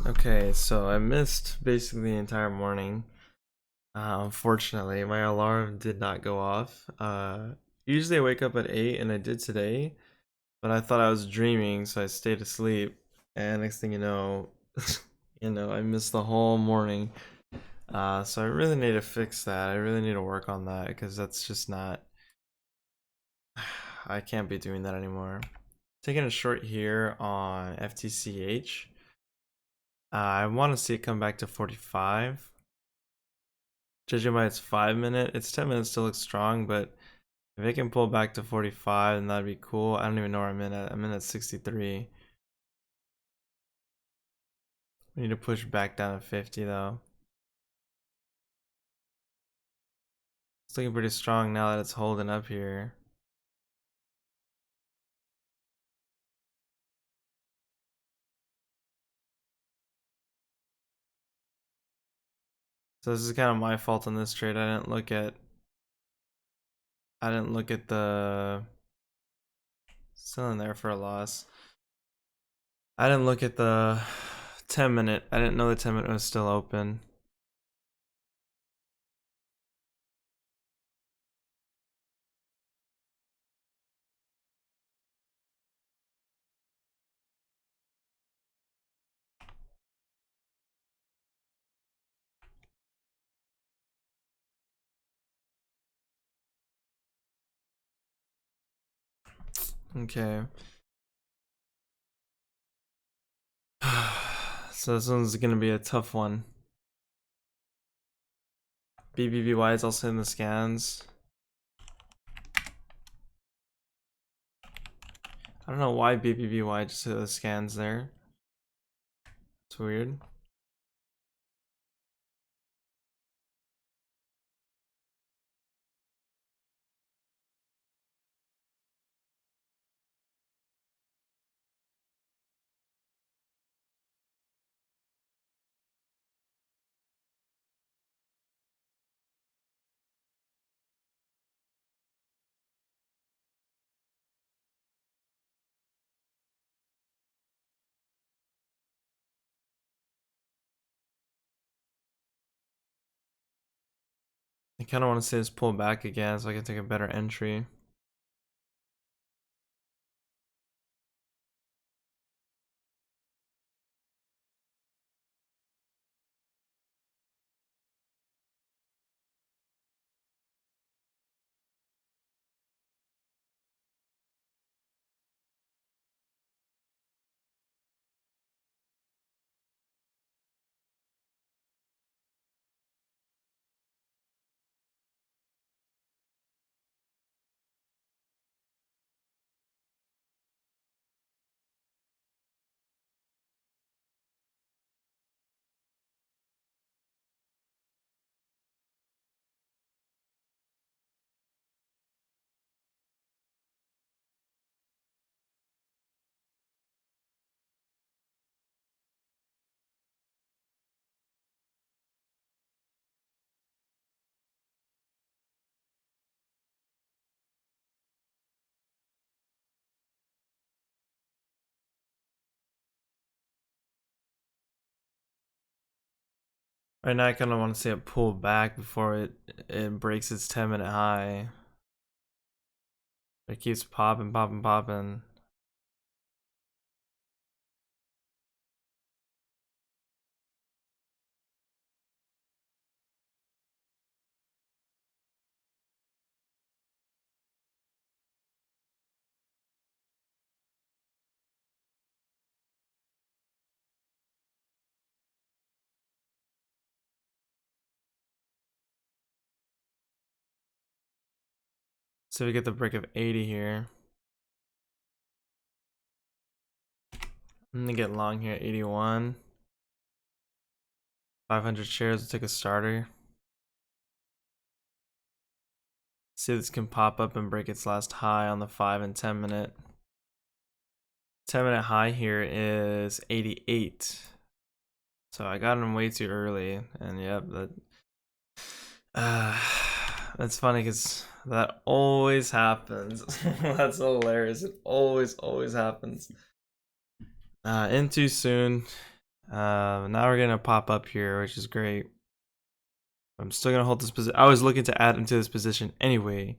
Okay, so I missed basically the entire morning. Unfortunately, my alarm did not go off. Usually I wake up at 8 and I did today, but I thought I was dreaming, so I stayed asleep. And next thing you know, I missed the whole morning. So I really need to fix that. I really need to work on that because that's just not, I can't be doing that anymore. Taking a short here on FTCH. I want to see it come back to 45. Judging by its 5 minute, its 10 minutes still looks strong, but if it can pull back to 45, then that'd be cool. I don't even know where I'm in at. I'm in at 63. We need to push back down to 50 though. It's looking pretty strong now that it's holding up here. So this is kind of my fault on this trade. I didn't look at the still in there for a loss. I didn't look at the 10 minute. I didn't know the 10 minute was still open. Okay. So this one's gonna be a tough one. BBBY is also in the scans. I don't know why BBBY just hit the scans there. It's weird. I kind of want to see this pull back again so I can take a better entry. Right now I kind of want to see it pull back before it breaks its 10-minute high. It keeps popping, popping, popping. So we get the break of 80 here. I'm gonna get long here at 81. 500 shares will take a starter. See if this can pop up and break its last high on the 5 and 10 minute. 10-minute high here is 88. So I got him way too early, and yep, that's funny because that always happens. That's hilarious. It always happens. In too soon. Now we're gonna pop up here, which is great. I'm still gonna hold this position. I was looking to add into this position anyway,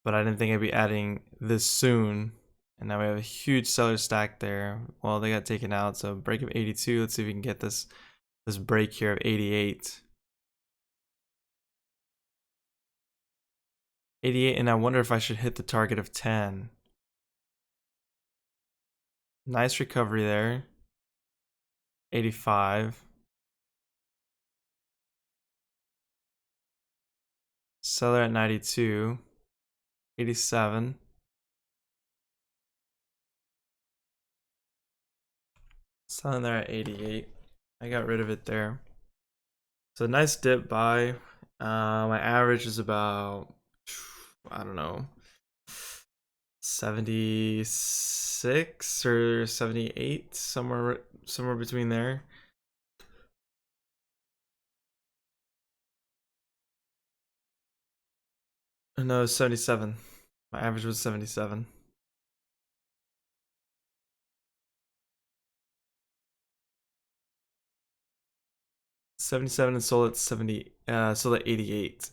but I didn't think I'd be adding this soon. And now we have a huge seller stack there. Well, they got taken out, so break of 82. Let's see if we can get this break here of 88. 88, and I wonder if I should hit the target of 10. Nice recovery there. 85. Seller at 92. 87. Selling there at 88. I got rid of it there. So nice dip buy. My average is about, I don't know, 76 or 78, somewhere between there. No, 77. My average was 77. 77 and sold at 88.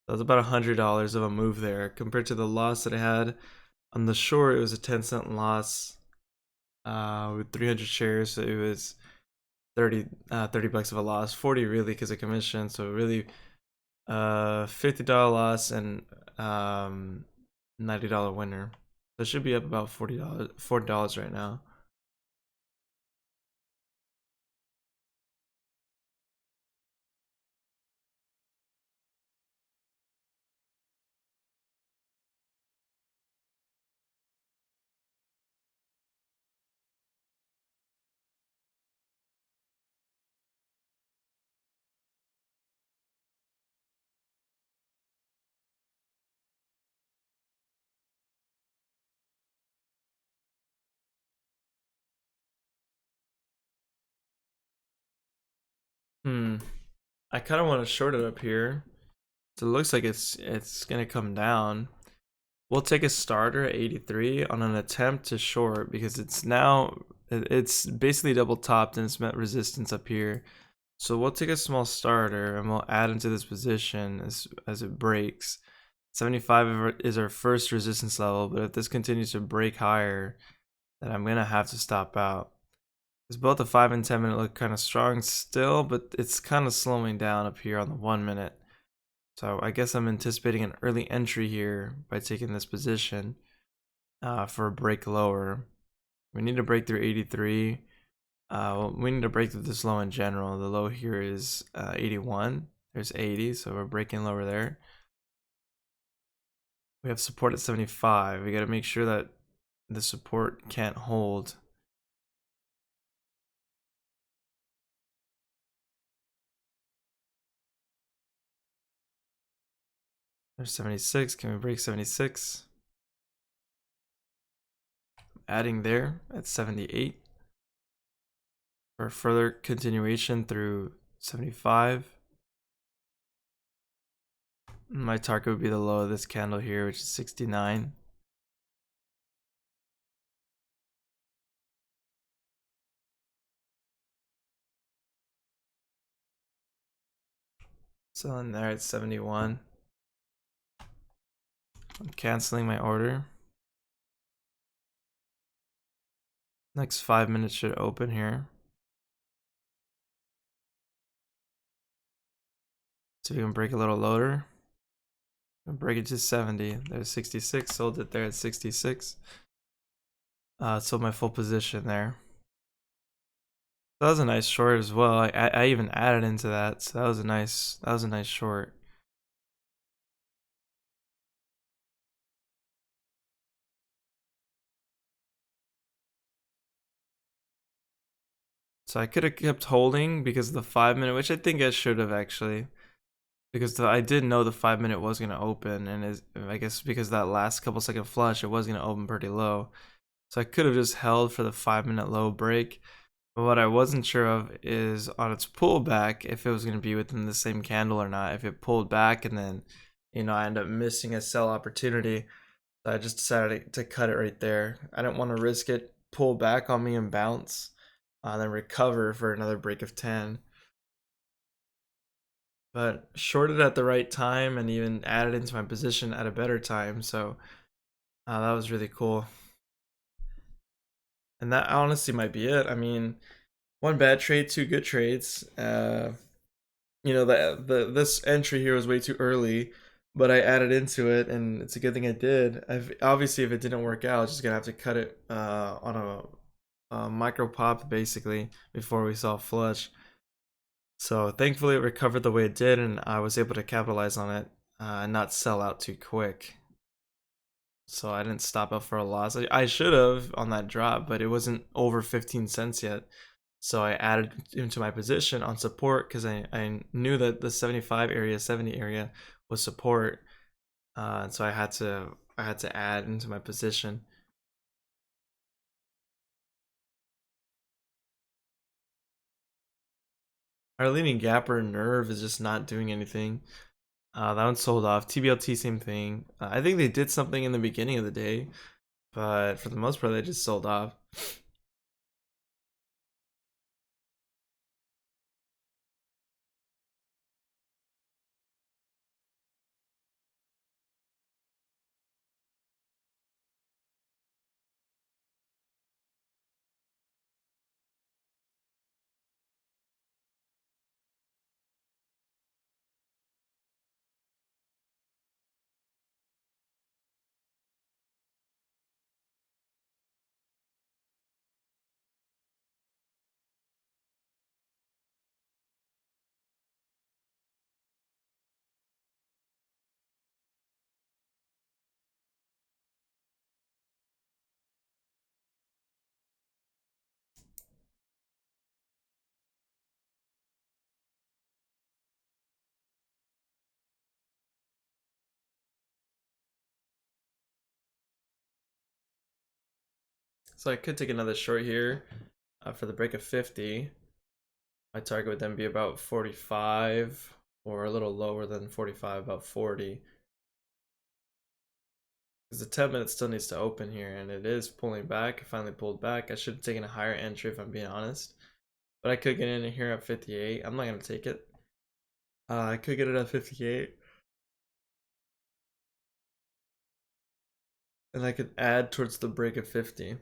That was about $100 of a move there compared to the loss that I had on the short. It was a 10-cent loss with 300 shares, so it was 30 bucks of a loss, 40 really because of commission. So really $50 loss and $90 winner. So it should be up about $40 right now. I kind of want to short it up here. So it looks like it's gonna come down. We'll take a starter at 83 on an attempt to short because it's basically double topped and it's met resistance up here. So we'll take a small starter and we'll add into this position as it breaks. 75 is our first resistance level, but if this continues to break higher, then I'm gonna have to stop out. Because both the 5 and 10 minute look kind of strong still, but it's kind of slowing down up here on the 1 minute. So I guess I'm anticipating an early entry here by taking this position for a break lower. We need to break through 83. Well, we need to break through this low in general. The low here is 81. There's 80, so we're breaking lower there. We have support at 75. We got to make sure that the support can't hold. There's 76. Can we break 76? Adding there at 78 for further continuation through 75. My target would be the low of this candle here, which is 69. Selling there at 71. I'm canceling my order. Next 5 minutes should open here. So we can break a little lower. Break it to 70. There's 66. Sold it there at 66. Sold my full position there. That was a nice short as well. I even added into that, so that was a nice short. So I could have kept holding because of the 5 minute, which I think I should have actually. Because I did know the 5 minute was going to open, and I guess because that last couple second flush, it was going to open pretty low. So I could have just held for the 5 minute low break. But what I wasn't sure of is on its pullback, if it was going to be within the same candle or not. If it pulled back and then, I end up missing a sell opportunity. So I just decided to cut it right there. I didn't want to risk it pull back on me and bounce. then recover for another break of 10. But shorted at the right time and even added into my position at a better time. So that was really cool. And that honestly might be it. I mean, one bad trade, two good trades. This entry here was way too early, but I added into it, and it's a good thing I did. Obviously, if it didn't work out, I was just gonna have to cut it on a micro pop basically before we saw flush. So thankfully, it recovered the way it did, and I was able to capitalize on it and not sell out too quick. So I didn't stop up for a loss. I should have on that drop, but it wasn't over 15 cents yet. So I added into my position on support because I knew that the 75 area, 70 area was support. So I had to add into my position. Our leading gapper nerve is just not doing anything. That one sold off. TBLT, same thing. I think they did something in the beginning of the day, but for the most part, they just sold off. So I could take another short here for the break of 50. My target would then be about 45 or a little lower than 45, about 40. Because the 10 minute still needs to open here, and it is pulling back. It finally pulled back. I should have taken a higher entry if I'm being honest. But I could get in here at 58. I'm not going to take it. I could get it at 58. And I could add towards the break of 50.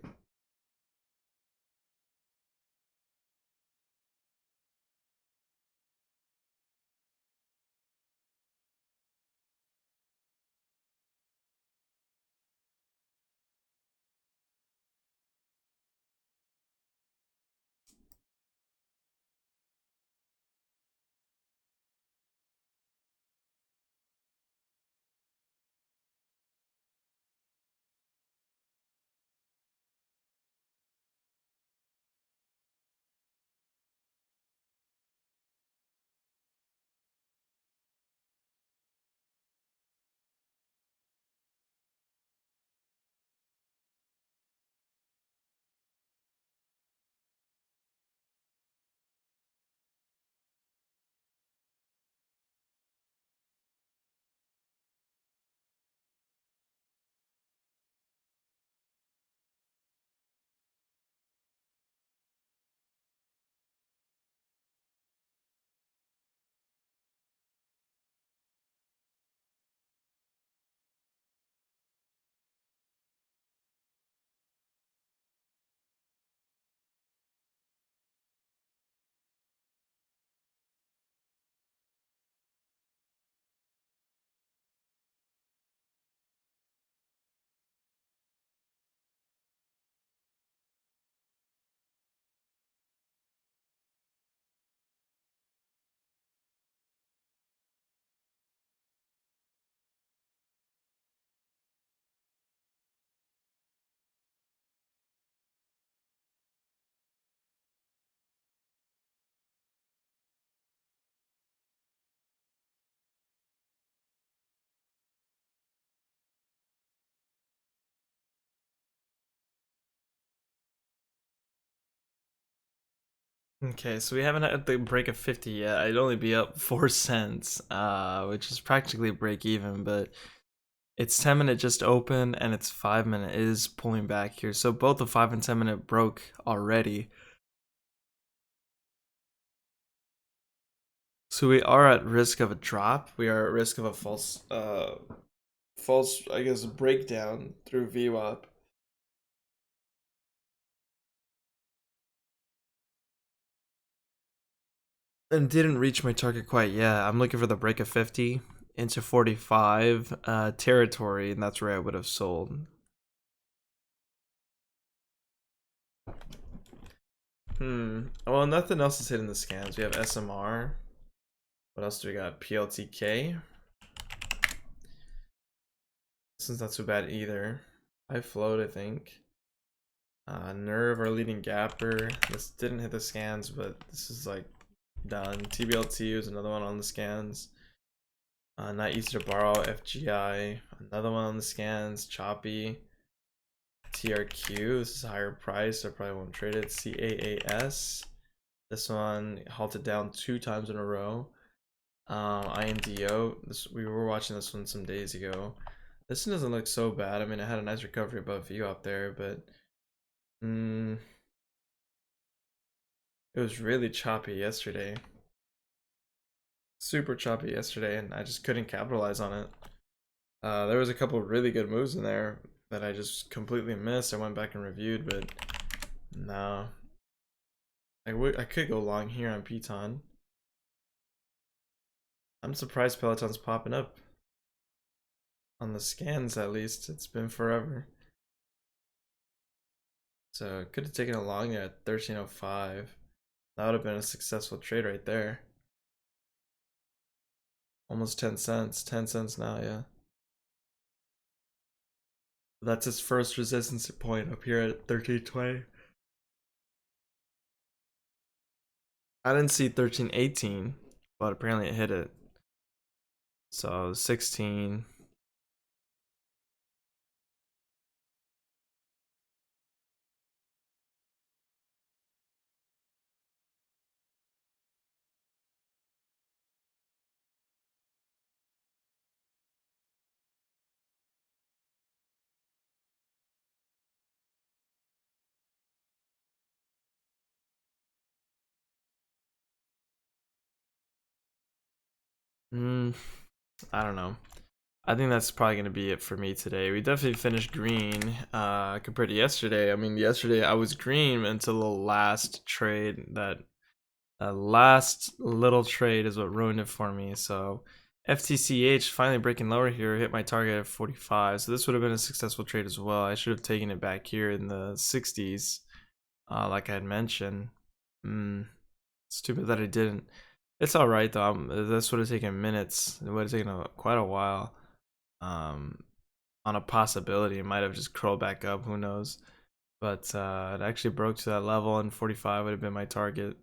Okay, so we haven't had the break of 50 yet. I'd only be up 4 cents, which is practically break even, but it's 10 minute just open and it's 5 minute is pulling back here. So both the 5 and 10 minute broke already. So we are at risk of a drop. We are at risk of a false, I guess, breakdown through VWAP. And didn't reach my target quite yet. I'm looking for the break of 50 into 45 territory, and that's where I would have sold. Well, nothing else is hitting the scans. We have SMR. What else do we got? PLTK. This one's not too bad either. I float, I think. Nerve, our leading gapper. This didn't hit the scans, but this is like done. TBLT was another one on the scans. Not easy to borrow. FGI, another one on the scans. Choppy. TRQ, this is a higher price, so I probably won't trade it. CAAS, this one halted down 2 times in a row. INDO, we were watching this one some days ago. This one doesn't look so bad. I mean, it had a nice recovery above view up there, but it was really choppy yesterday. Super choppy yesterday, and I just couldn't capitalize on it. There was a couple really good moves in there that I just completely missed. I went back and reviewed, but no. I could go long here on PTON. I'm surprised Peloton's popping up. On the scans, at least. It's been forever. So could have taken a long there at 1305. That would have been a successful trade right there. Almost 10 cents. 10 cents now, yeah. That's his first resistance point up here at 1320. I didn't see 1318, but apparently it hit it. So 16. I don't know. I think that's probably going to be it for me today. We definitely finished green compared to yesterday. I mean, yesterday I was green until the last trade. That last little trade is what ruined it for me. So FTCH finally breaking lower here, hit my target at 45. So this would have been a successful trade as well. I should have taken it back here in the 60s, like I had mentioned. Stupid that I didn't. It's all right though. This would have taken minutes. It would have taken quite a while. On a possibility, it might have just curled back up. Who knows? But it actually broke to that level, and 45 would have been my target,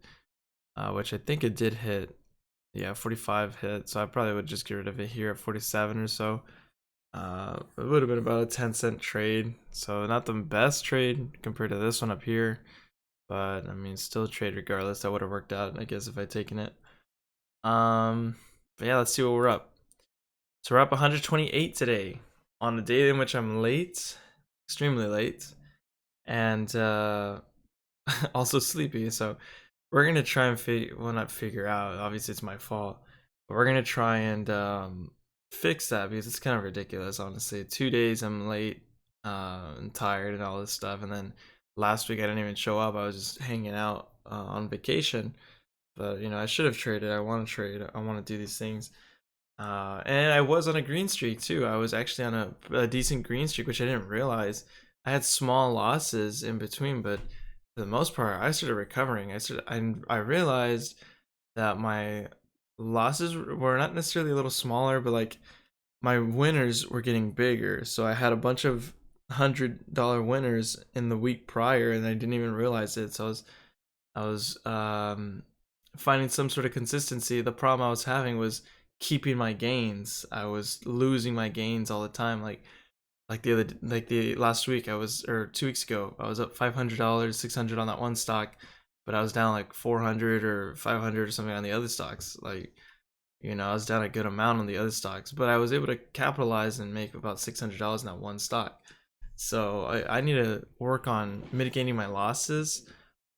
which I think it did hit. Yeah, 45 hit. So I probably would just get rid of it here at 47 or so. It would have been about a 10-cent trade. So not the best trade compared to this one up here. But I mean, still a trade regardless. That would have worked out, I guess, if I'd taken it. But yeah, let's see what we're up. So we're up 128 today on a day in which I'm late, extremely late, and also sleepy. So we're gonna try and not figure out. Obviously, it's my fault, but we're gonna try and fix that because it's kind of ridiculous, honestly. 2 days I'm late, and tired and all this stuff, and then last week I didn't even show up. I was just hanging out on vacation. But I should have traded. I want to trade. I want to do these things. And I was on a green streak too. I was actually on a decent green streak, which I didn't realize. I had small losses in between, but for the most part, I started recovering. I realized that my losses were not necessarily a little smaller, but like my winners were getting bigger. So I had a bunch of $100 winners in the week prior, and I didn't even realize it. So I was finding some sort of consistency. The problem I was having was keeping my gains. I was losing my gains all the time. Like the last week or 2 weeks ago, I was up $500, 600 on that one stock, but I was down like 400 or 500 or something on the other stocks. Like, I was down a good amount on the other stocks, but I was able to capitalize and make about $600 in that one stock. So I need to work on mitigating my losses,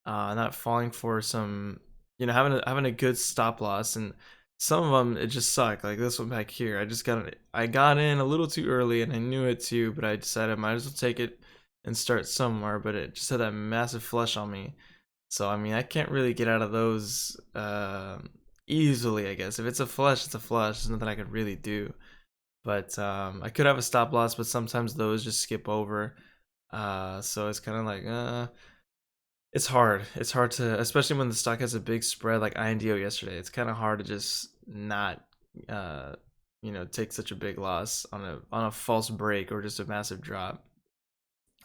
not falling for some, having a good stop loss. And some of them it just sucked. Like this one back here, I got in a little too early and I knew it too, but I decided I might as well take it and start somewhere. But it just had that massive flush on me, so I mean I can't really get out of those easily. I guess if it's a flush, it's a flush. There's nothing I could really do. But I could have a stop loss, but sometimes those just skip over. So it's kind of like it's hard. It's hard to, especially when the stock has a big spread like INDO yesterday. It's kind of hard to just not, uh, take such a big loss on a false break or just a massive drop.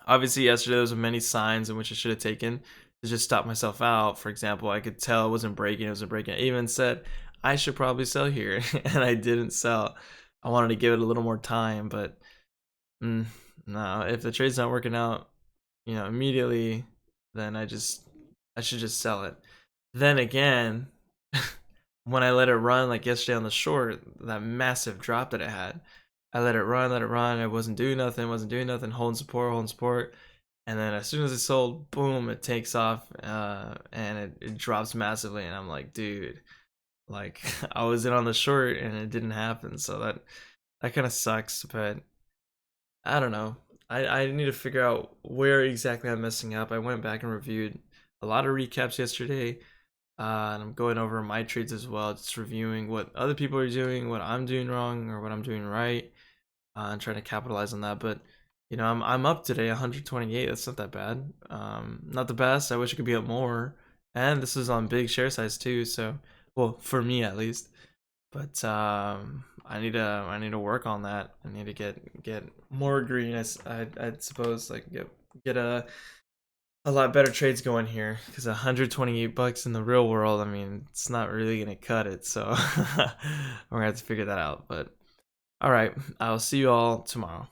Obviously, yesterday there was many signs in which I should have taken to just stop myself out. For example, I could tell it wasn't breaking. It wasn't breaking. I even said I should probably sell here, and I didn't sell. I wanted to give it a little more time, but mm, no. If the trade's not working out, immediately, then I should just sell it. Then again, when I let it run like yesterday on the short, that massive drop that it had, I let it run. I wasn't doing nothing, holding support. And then as soon as it sold, boom, it takes off, and it drops massively. And I'm like, dude, like I was in on the short and it didn't happen. So that kind of sucks, but I don't know. I need to figure out where exactly I'm messing up. I went back and reviewed a lot of recaps yesterday, and I'm going over my trades as well, just reviewing what other people are doing, what I'm doing wrong, or what I'm doing right, and trying to capitalize on that. But I'm up today, 128. That's not that bad. Not the best. I wish I could be up more. And this is on big share size too. So, well, for me at least. But I need to work on that. I need to get more green. I'd suppose like get a lot better trades going here because 128 bucks in the real world. I mean, it's not really gonna cut it. So we're gonna have to figure that out. But all right, I'll see you all tomorrow.